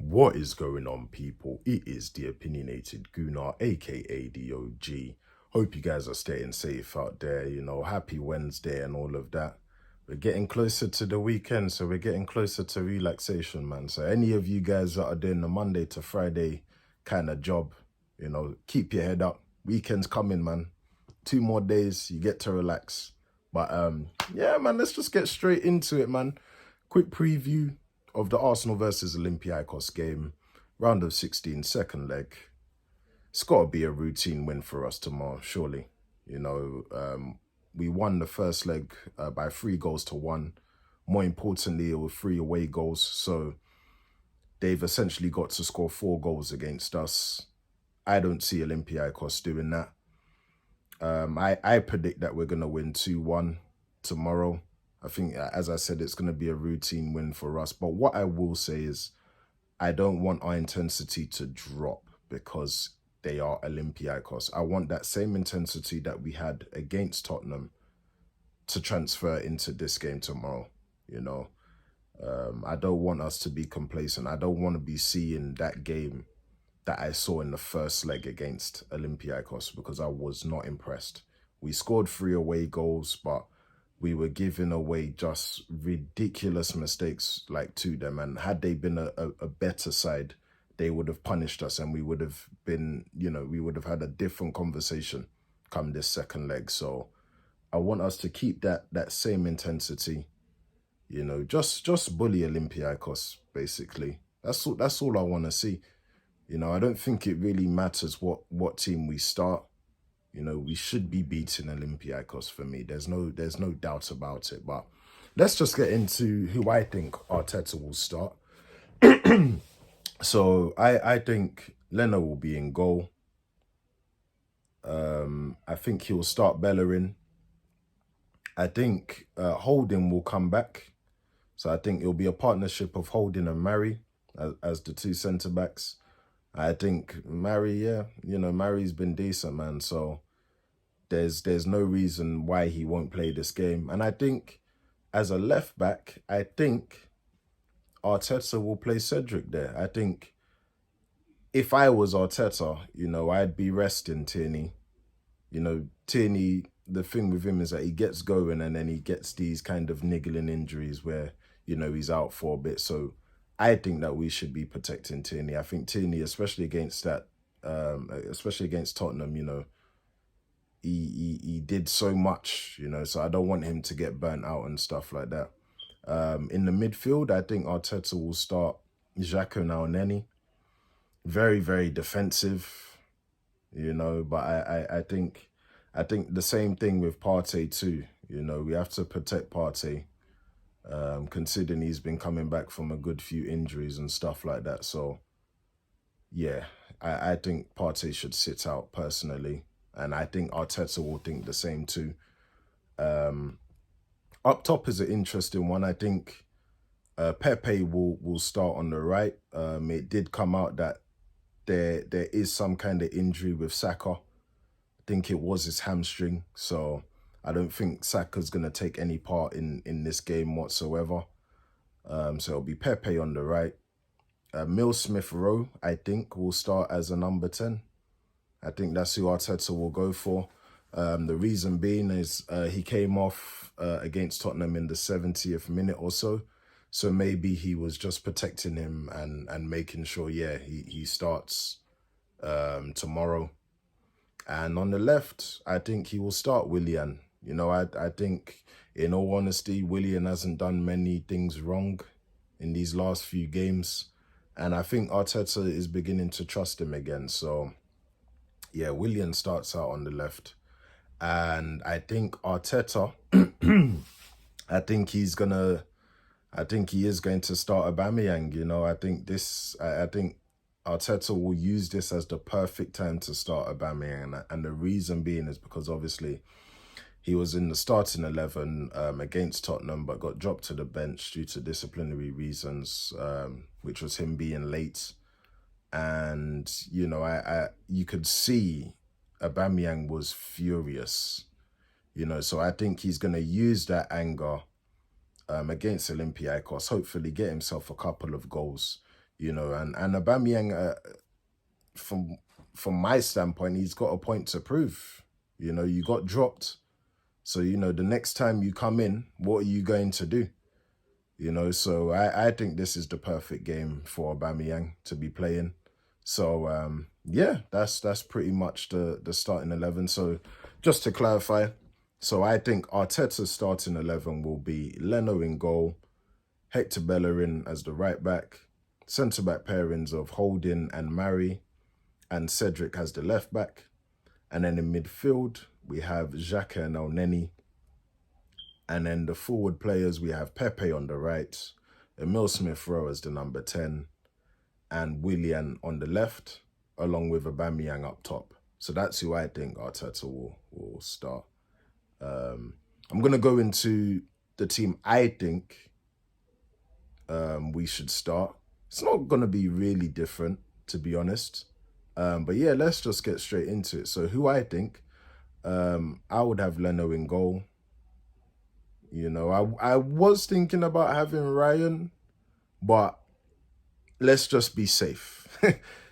What is going on, people? It is the opinionated Gunnar, aka the OG. Hope you guys are staying safe out there. Happy Wednesday and all of that. We're getting closer to the weekend, so we're getting closer to relaxation, man. So any of you guys that are doing the Monday to Friday kind of job, keep your head up. Weekend's coming, man. 2 more days, you get to relax. But yeah, man, let's just get straight into it, man. Quick preview of the Arsenal versus Olympiacos game, round of 16, second leg. It's got to be a routine win for us tomorrow, surely. We won the first leg by 3-1. More importantly, it was 3 away goals, so they've essentially got to score 4 goals against us. I don't see Olympiacos doing that. I predict that we're going to win 2-1 tomorrow. I think, as I said, it's going to be a routine win for us. But what I will say is I don't want our intensity to drop because they are Olympiacos. I want that same intensity that we had against Tottenham to transfer into this game tomorrow. I don't want us to be complacent. I don't want to be seeing that game that I saw in the first leg against Olympiacos because I was not impressed. We scored 3 away goals, but we were giving away just ridiculous mistakes to them. And had they been a better side, they would have punished us and we would have been, we would have had a different conversation come this second leg. So I want us to keep that same intensity, just bully Olympiacos, basically. That's all I want to see. I don't think it really matters what team we start. We should be beating Olympiacos for me. There's no doubt about it. But let's just get into who I think Arteta will start. So I think Leno will be in goal. I think he'll start Bellerin. I think Holding will come back. So I think it'll be a partnership of Holding and Mari as the 2 centre-backs. I think Mari, Mari's been decent, man. So there's no reason why he won't play this game. And I think as a left back, I think Arteta will play Cedric there. I think if I was Arteta, I'd be resting Tierney. Tierney, the thing with him is that he gets going and then he gets these kind of niggling injuries where, he's out for a bit. So I think that we should be protecting Tierney. I think Tierney, especially against Tottenham, he did so much, so I don't want him to get burnt out and stuff like that. In the midfield, I think Arteta will start Xhaka and Elneny. Very, very defensive, but I think the same thing with Partey too. We have to protect Partey. Considering he's been coming back from a good few injuries and stuff like that. So, yeah, I think Partey should sit out personally. And I think Arteta will think the same too. Up top is an interesting one. I think Pepe will start on the right. It did come out that there is some kind of injury with Saka. I think it was his hamstring. So I don't think Saka's going to take any part in this game whatsoever. So it'll be Pepe on the right. Mill Smith-Rowe, I think, will start as a number 10. I think that's who Arteta will go for. The reason being is he came off against Tottenham in the 70th minute or so. So maybe he was just protecting him and making sure, he starts tomorrow. And on the left, I think he will start Willian. I think, in all honesty, Willian hasn't done many things wrong in these last few games. And I think Arteta is beginning to trust him again. So, yeah, Willian starts out on the left. And I think Arteta, I think he is going to start Aubameyang. I think Arteta will use this as the perfect time to start Aubameyang. And the reason being is because obviously he was in the starting 11 against Tottenham, but got dropped to the bench due to disciplinary reasons, which was him being late. And, you could see Aubameyang was furious, so I think he's going to use that anger against Olympiacos, hopefully get himself a couple of goals, you know, and Aubameyang, from my standpoint, he's got a point to prove. You know, you got dropped. So, you know, the next time you come in, what are you going to do? You know, so I think this is the perfect game for Aubameyang to be playing. So yeah, that's pretty much the starting 11. So just to clarify, so I think Arteta's starting 11 will be Leno in goal, Hector Bellerin as the right back, centre back pairings of Holding and Mari, and Cedric as the left back. And then in midfield, we have Xhaka and Elneny. And then the forward players, we have Pepe on the right, Emil Smith-Rowe as the number 10, and Willian on the left, along with Aubameyang up top. So that's who I think Arteta will start. I'm going to go into the team I think we should start. It's not going to be really different, to be honest. But yeah, let's just get straight into it. So who I think, I would have Leno in goal. You know, I was thinking about having Ryan, but let's just be safe.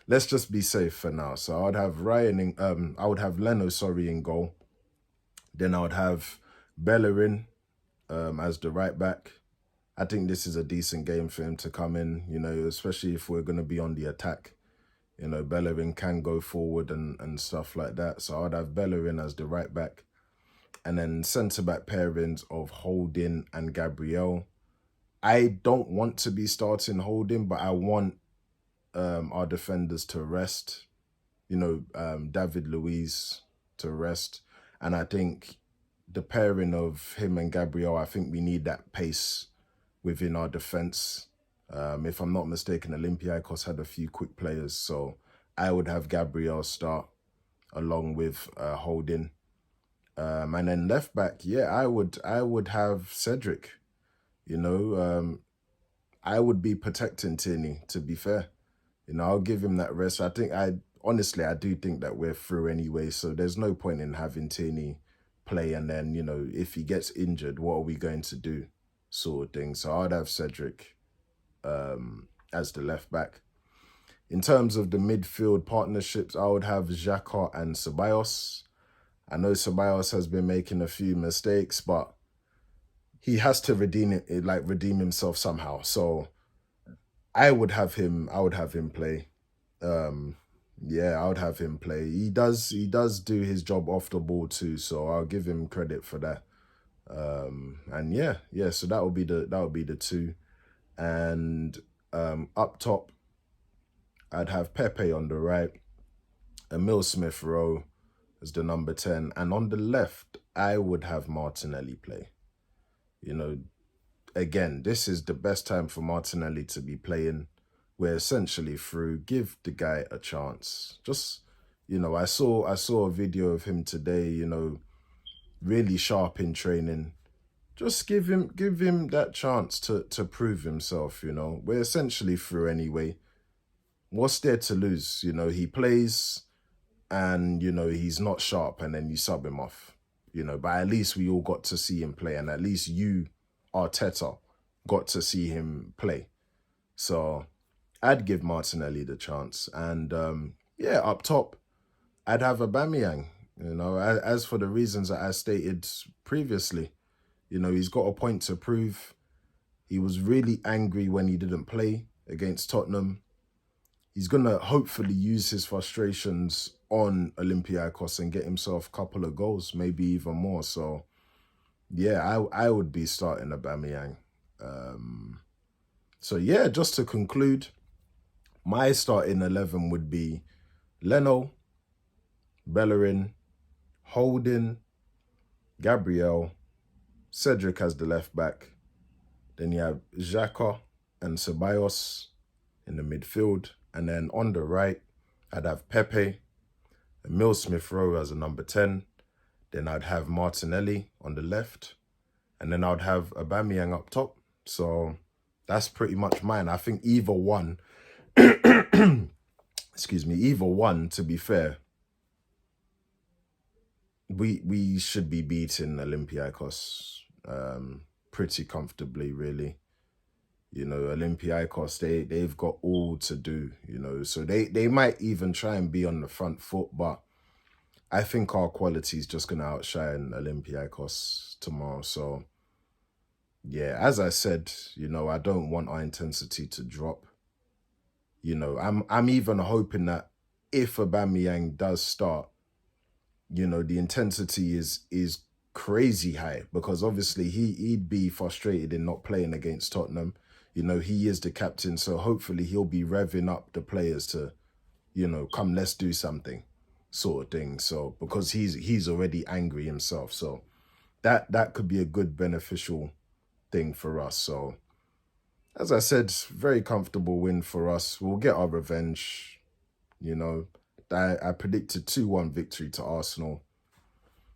Let's just be safe for now. So I would have I would have Leno, sorry, in goal. Then I would have Bellerin as the right back. I think this is a decent game for him to come in, you know, especially if we're going to be on the attack. You know, Bellerin can go forward and stuff like that. So I'd have Bellerin as the right back. And then centre-back pairings of Holding and Gabriel. I don't want to be starting Holding, but I want our defenders to rest. You know, David Luiz to rest. And I think the pairing of him and Gabriel, I think we need that pace within our defence. If I'm not mistaken, Olympiacos had a few quick players, so I would have Gabriel start along with Holding. And then left back, yeah, I would have Cedric. You know, I would be protecting Tierney, to be fair. You know, I'll give him that rest. Honestly, I do think that we're through anyway, so there's no point in having Tierney play, and then, you know, if he gets injured, what are we going to do, sort of thing. So I'd have Cedric as the left back. In terms of the midfield partnerships, I would have Xhaka and Ceballos. I know Ceballos has been making a few mistakes, but he has to redeem himself somehow. So I would have him play. Yeah, I would have him play. He does do his job off the ball too, so I'll give him credit for that. And yeah, so that would be the two. And up top, I'd have Pepe on the right, Emil Smith-Rowe as the number 10. And on the left, I would have Martinelli play. You know, again, this is the best time for Martinelli to be playing. We're essentially through. Give the guy a chance. Just, you know, I saw a video of him today, you know, really sharp in training. Just give him that chance to prove himself, you know. We're essentially through anyway. What's there to lose? You know, he plays and, you know, he's not sharp and then you sub him off, you know. But at least we all got to see him play, and at least you, Arteta, got to see him play. So I'd give Martinelli the chance. And yeah, up top, I'd have Aubameyang. You know, as for the reasons that I stated previously, you know, he's got a point to prove. He was really angry when he didn't play against Tottenham. He's going to hopefully use his frustrations on Olympiacos and get himself a couple of goals, maybe even more. So, yeah, I would be starting Aubameyang. So, yeah, just to conclude, my starting 11 would be Leno, Bellerin, Holding, Gabriel, Cedric as the left back. Then you have Xhaka and Ceballos in the midfield. And then on the right, I'd have Pepe, Emil Smith-Rowe as a number 10. Then I'd have Martinelli on the left. And then I'd have Aubameyang up top. So that's pretty much mine. I think either one, excuse me, either one, to be fair, we should be beating Olympiacos pretty comfortably, really. You know, Olympiacos, they've got all to do, you know. So they might even try and be on the front foot, but I think our quality is just going to outshine Olympiacos tomorrow. So, yeah, as I said, you know, I don't want our intensity to drop. You know, I'm even hoping that if Aubameyang does start, you know, the intensity is crazy high, because obviously he'd be frustrated in not playing against Tottenham. You know, he is the captain, so hopefully he'll be revving up the players to, you know, come, let's do something, sort of thing. So because he's already angry himself, so that could be a good beneficial thing for us. So as I said, very comfortable win for us. We'll get our revenge. You know, I predicted 2-1 victory to Arsenal.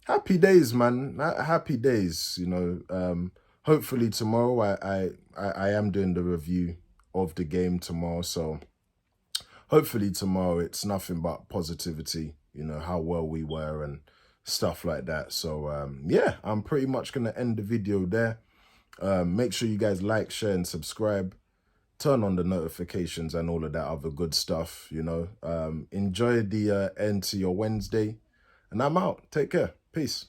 Happy days, man. Happy days. You know, hopefully tomorrow I am doing the review of the game tomorrow. So hopefully tomorrow it's nothing but positivity, you know, how well we were and stuff like that. So yeah, I'm pretty much going to end the video there. Make sure you guys like, share, and subscribe. Turn on the notifications and all of that other good stuff, you know. Enjoy the end to your Wednesday. And I'm out. Take care. Peace.